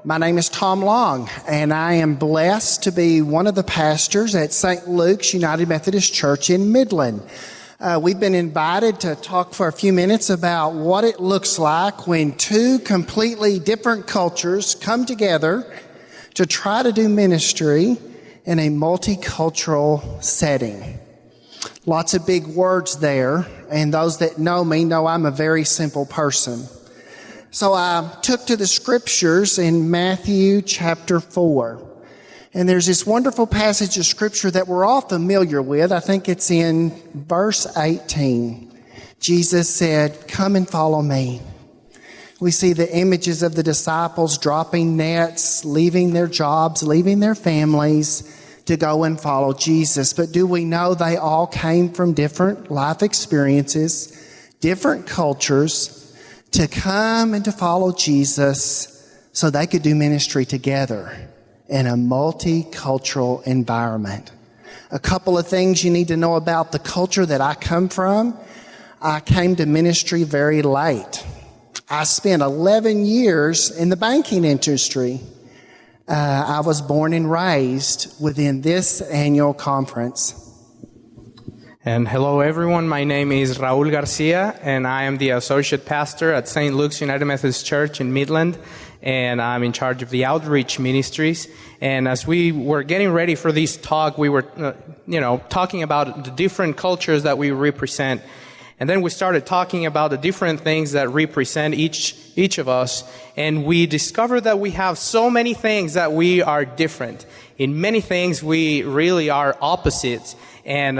My name is Tom Long, and I am blessed to be one of the pastors at St. Luke's United Methodist Church in Midland. We've been invited to talk for a few minutes about what it looks like when two completely different cultures come together to try to do ministry in a multicultural setting. Lots of big words there, and those that know me know I'm a very simple person. So I took to the scriptures in Matthew chapter 4. And there's this wonderful passage of scripture that we're all familiar with. I think it's in verse 18. Jesus said, "Come and follow me." We see the images of the disciples dropping nets, leaving their jobs, leaving their families to go and follow Jesus. But do we know they all came from different life experiences, different cultures, to come and to follow Jesus so they could do ministry together in a multicultural environment. A couple of things you need to know about the culture that I come from. I came to ministry very late. I spent 11 years in the banking industry. I was born and raised within this annual conference. And hello everyone, my name is Raul Garcia, and I am the associate pastor at St. Luke's United Methodist Church in Midland, and I'm in charge of the outreach ministries. And as we were getting ready for this talk, we were, talking about the different cultures that we represent. And then we started talking about the different things that represent each of us, and we discovered that we have so many things that we are different. In many things, we really are opposites, and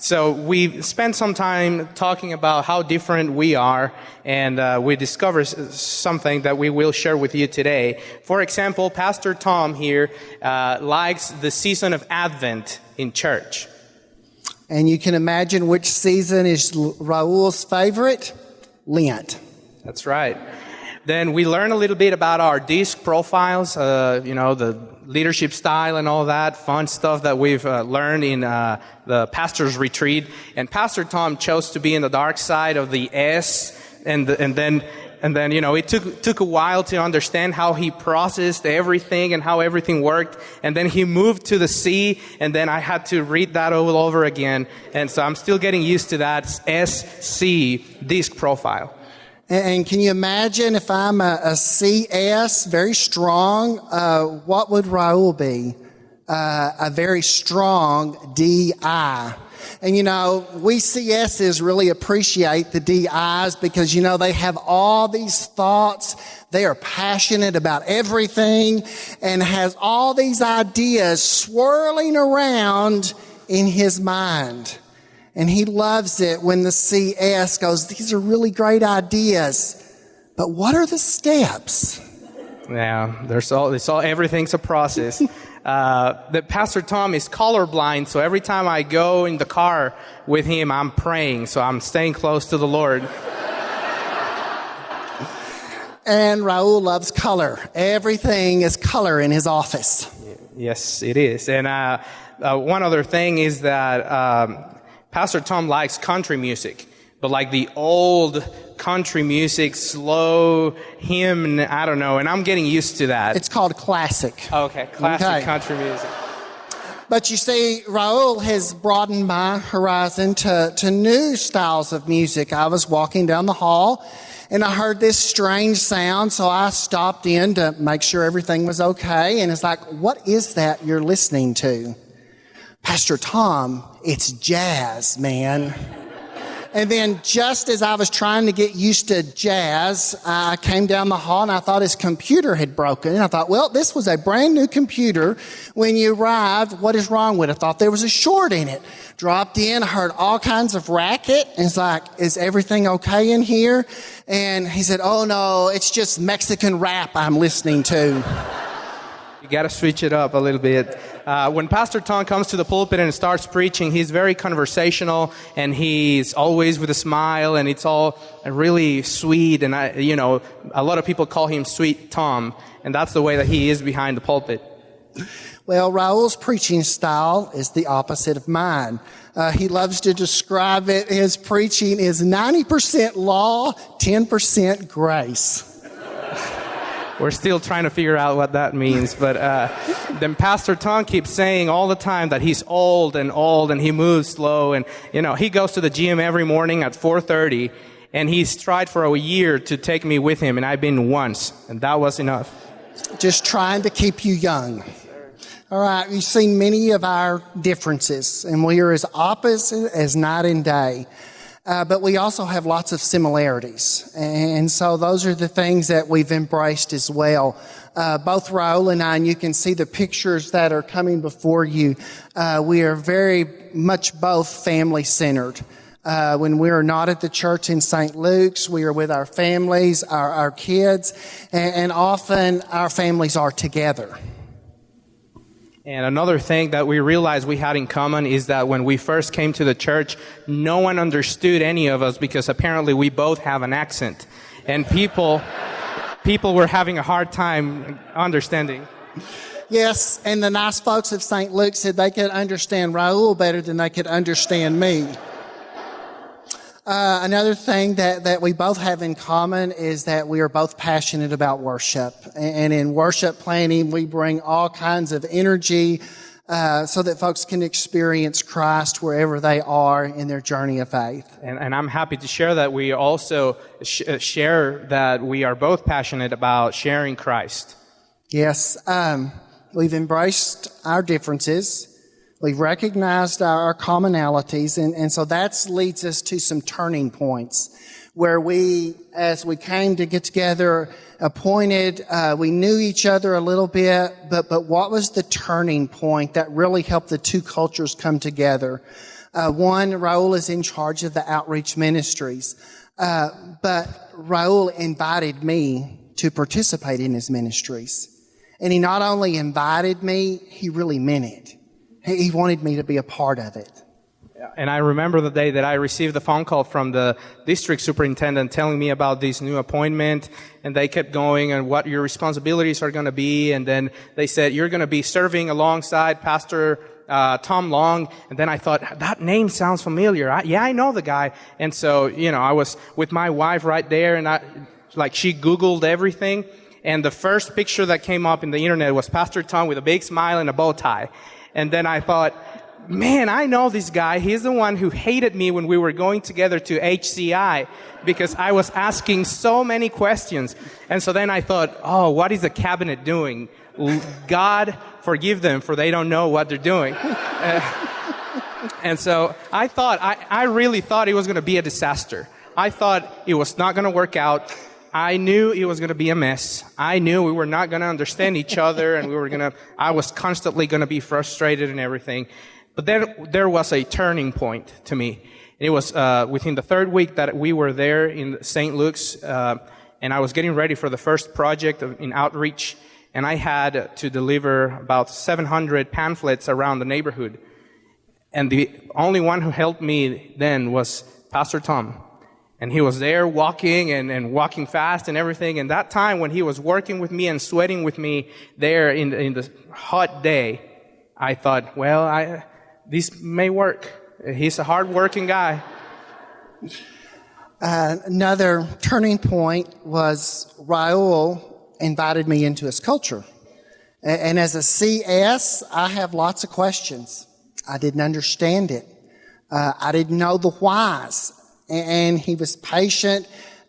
so we spent some time talking about how different we are, and we discovered something that we will share with you today. For example, Pastor Tom here likes the season of Advent in church. And you can imagine which season is Raul's favorite? Lent. That's right. Then we learn a little bit about our disc profiles, the leadership style and all that fun stuff that we've learned in the pastor's retreat. And Pastor Tom chose to be in the dark side of the S, and then it took a while to understand how he processed everything and how everything worked. And then he moved to the C, and then I had to read that all over again. And so I'm still getting used to that SC disc profile. And can you imagine if I'm a CS, very strong, what would Raul be? A very strong DI. And we CSs really appreciate the DIs because, they have all these thoughts. They are passionate about everything and has all these ideas swirling around in his mind. And he loves it when the CS goes, "These are really great ideas, but what are the steps?" Yeah, everything's a process. The Pastor Tom is colorblind, so every time I go in the car with him, I'm praying, so I'm staying close to the Lord. And Raul loves color. Everything is color in his office. Yes, it is. And one other thing is that Pastor Tom likes country music, but like the old country music, slow hymn, I don't know, and I'm getting used to that. It's called classic. Okay, classic country music. But you see, Raul has broadened my horizon to new styles of music. I was walking down the hall, and I heard this strange sound, so I stopped in to make sure everything was okay, and it's like, "What is that you're listening to?" "Pastor Tom, it's jazz, man." And then just as I was trying to get used to jazz, I came down the hall and I thought his computer had broken. And I thought, well, this was a brand new computer when you arrived. What is wrong with it? I thought there was a short in it. Dropped in, heard all kinds of racket. And it's like, "Is everything okay in here?" And he said, "Oh no, it's just Mexican rap I'm listening to." You got to switch it up a little bit. When Pastor Tom comes to the pulpit and starts preaching, he's very conversational, and he's always with a smile, and it's all really sweet. And a lot of people call him Sweet Tom, and that's the way that he is behind the pulpit. Well, Raul's preaching style is the opposite of mine. He loves to describe it. His preaching is 90% law, 10% grace. We're still trying to figure out what that means. But then Pastor Tom keeps saying all the time that he's old and he moves slow. And, he goes to the gym every morning at 4:30, and he's tried for a year to take me with him, and I've been once, and that was enough. Just trying to keep you young. All right, you've seen many of our differences, and we are as opposite as night and day. But we also have lots of similarities. And so those are the things that we've embraced as well. Both Raul and I, and you can see the pictures that are coming before you, we are very much both family-centered. When we are not at the church in St. Luke's, we are with our families, our kids, and often our families are together. And another thing that we realized we had in common is that when we first came to the church, no one understood any of us because apparently we both have an accent. And people were having a hard time understanding. Yes, and the nice folks of St. Luke said they could understand Raul better than they could understand me. Another thing that we both have in common is that we are both passionate about worship. And in worship planning, we bring all kinds of energy so that folks can experience Christ wherever they are in their journey of faith. And I'm happy to share that we also share that we are both passionate about sharing Christ. Yes, we've embraced our differences. We've recognized our commonalities, and so that leads us to some turning points where we, as we came to get together, appointed, we knew each other a little bit, but what was the turning point that really helped the two cultures come together? One, Raul is in charge of the outreach ministries, but Raul invited me to participate in his ministries. And he not only invited me, he really meant it. He wanted me to be a part of it. And I remember the day that I received the phone call from the district superintendent telling me about this new appointment, and they kept going and what your responsibilities are going to be. And then they said, you're going to be serving alongside Pastor Tom Long. And then I thought, that name sounds familiar. I know the guy. And so, I was with my wife right there, and she Googled everything. And the first picture that came up in the internet was Pastor Tom with a big smile and a bow tie. And then I thought, man, I know this guy. He's the one who hated me when we were going together to HCI because I was asking so many questions. And so then I thought, oh, what is the cabinet doing? God, forgive them, for they don't know what they're doing. And so I really thought it was going to be a disaster. I thought it was not going to work out. I knew it was going to be a mess. I knew we were not going to understand each other, and I was constantly going to be frustrated and everything. But then there was a turning point to me. And it was within the third week that we were there in St. Luke's, and I was getting ready for the first project in outreach, and I had to deliver about 700 pamphlets around the neighborhood. And the only one who helped me then was Pastor Tom. And he was there walking and walking fast and everything. And that time when he was working with me and sweating with me there in the hot day, I thought, well, this may work. He's a hard-working guy. Another turning point was Raul invited me into his culture. And as a CS, I have lots of questions. I didn't understand it. I didn't know the whys. And he was patient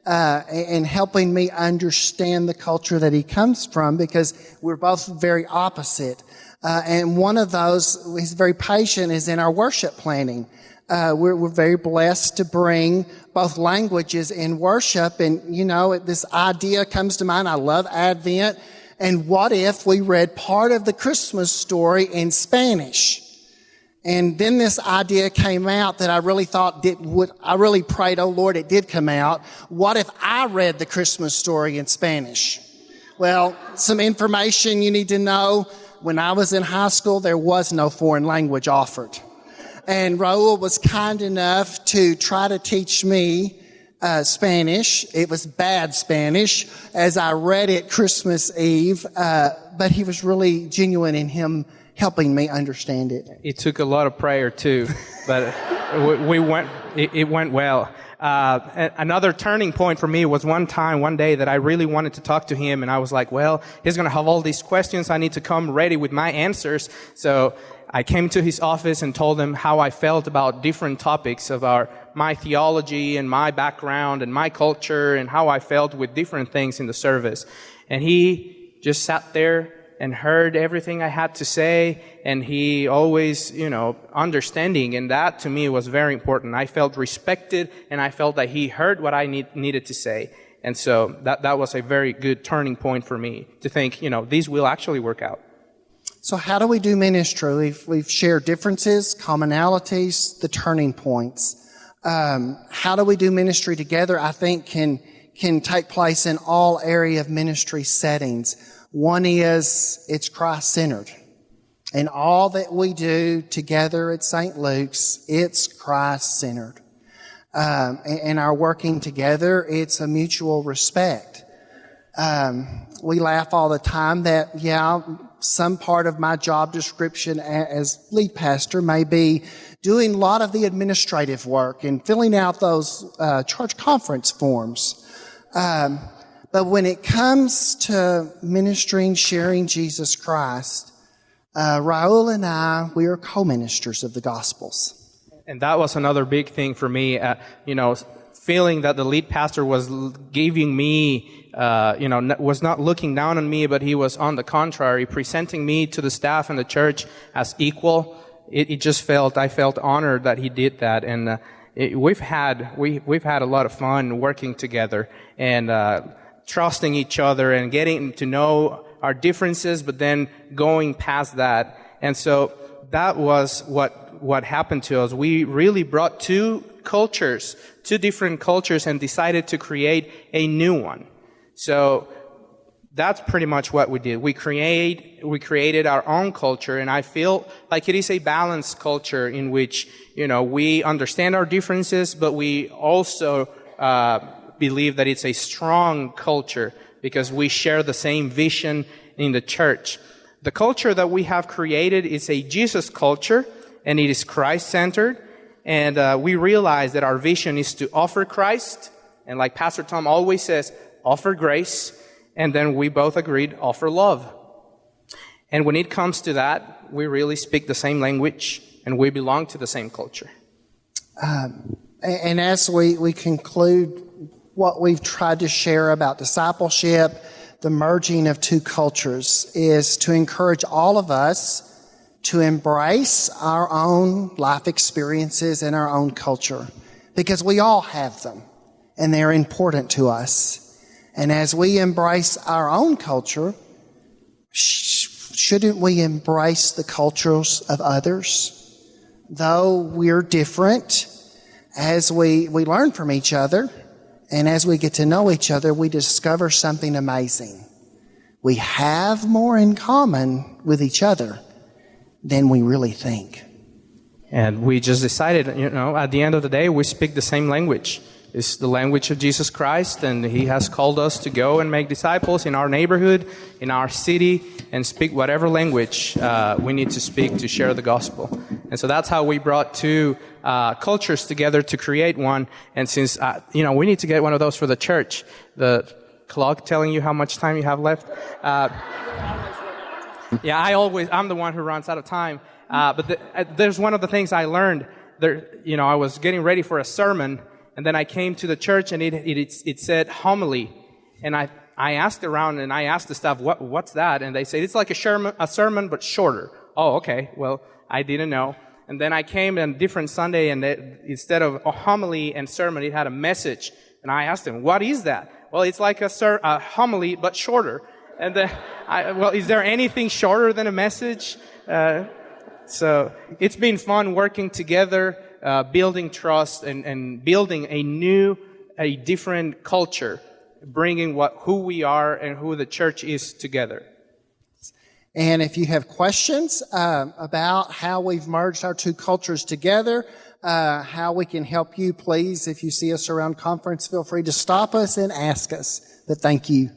in helping me understand the culture that he comes from because we're both very opposite. And one of those, he's very patient, is in our worship planning. We're very blessed to bring both languages in worship. And, this idea comes to mind. I love Advent. And what if we read part of the Christmas story in Spanish? And then this idea came out that I really thought I really prayed, oh Lord, it did come out. What if I read the Christmas story in Spanish? Well, some information you need to know. When I was in high school, there was no foreign language offered. And Raul was kind enough to try to teach me Spanish. It was bad Spanish as I read it Christmas Eve, but he was really genuine in him helping me understand it. It took a lot of prayer too, but it went well. Another turning point for me was one day that I really wanted to talk to him, and I was like, well, he's going to have all these questions. I need to come ready with my answers. So I came to his office and told him how I felt about different topics of my theology and my background and my culture and how I felt with different things in the service. And he just sat there and heard everything I had to say, and he always, understanding, and that to me was very important. I felt respected, and I felt that he heard what I needed to say. And so that was a very good turning point for me to think, these will actually work out. So how do we do ministry? We've shared differences, commonalities, the turning points. How do we do ministry together? I think can take place in all area of ministry settings. One is it's Christ-centered. In all that we do together at St. Luke's, it's Christ-centered. In our working together, it's a mutual respect. We laugh all the time that, some part of my job description as lead pastor may be doing a lot of the administrative work and filling out those church conference forms. But when it comes to ministering, sharing Jesus Christ, Raul and I, we are co-ministers of the Gospels. And that was another big thing for me, feeling that the lead pastor was giving me, was not looking down on me, but he was on the contrary, presenting me to the staff and the church as equal. I felt honored that he did that. And we've had a lot of fun working together and trusting each other and getting to know our differences, but then going past that. And so that was what happened to us. We really brought two different cultures, and decided to create a new one. So that's pretty much what we did. We created our own culture, and I feel like it is a balanced culture in which, we understand our differences, but we also believe that it's a strong culture because we share the same vision in the church. The culture that we have created is a Jesus culture, and it is Christ-centered. And we realize that our vision is to offer Christ, and like Pastor Tom always says, offer grace, and then we both agreed, offer love. And when it comes to that, we really speak the same language, and we belong to the same culture. And as we conclude what we've tried to share about discipleship, the merging of two cultures, is to encourage all of us to embrace our own life experiences and our own culture, because we all have them and they're important to us. And as we embrace our own culture, shouldn't we embrace the cultures of others? Though we're different, as we learn from each other and as we get to know each other, we discover something amazing. We have more in common with each other than we really think. And we just decided, at the end of the day, we speak the same language. It's the language of Jesus Christ, and He has called us to go and make disciples in our neighborhood, in our city, and speak whatever language we need to speak to share the gospel. And so that's how we brought two cultures together to create one. And since, we need to get one of those for the church. The clock telling you how much time you have left. I'm the one who runs out of time. But there's one of the things I learned. I was getting ready for a sermon, and then I came to the church, and it said homily. And I asked around, and I asked the staff, what's that? And they said, it's like a sermon, but shorter. Oh, okay. Well, I didn't know. And then I came on a different Sunday, and instead of a homily and sermon, it had a message. And I asked them, what is that? Well, it's like a homily, but shorter. And then, is there anything shorter than a message? So it's been fun working together, building trust and building a different culture, bringing who we are and who the church is together. And if you have questions about how we've merged our two cultures together, how we can help you, please, if you see us around conference, feel free to stop us and ask us. But thank you.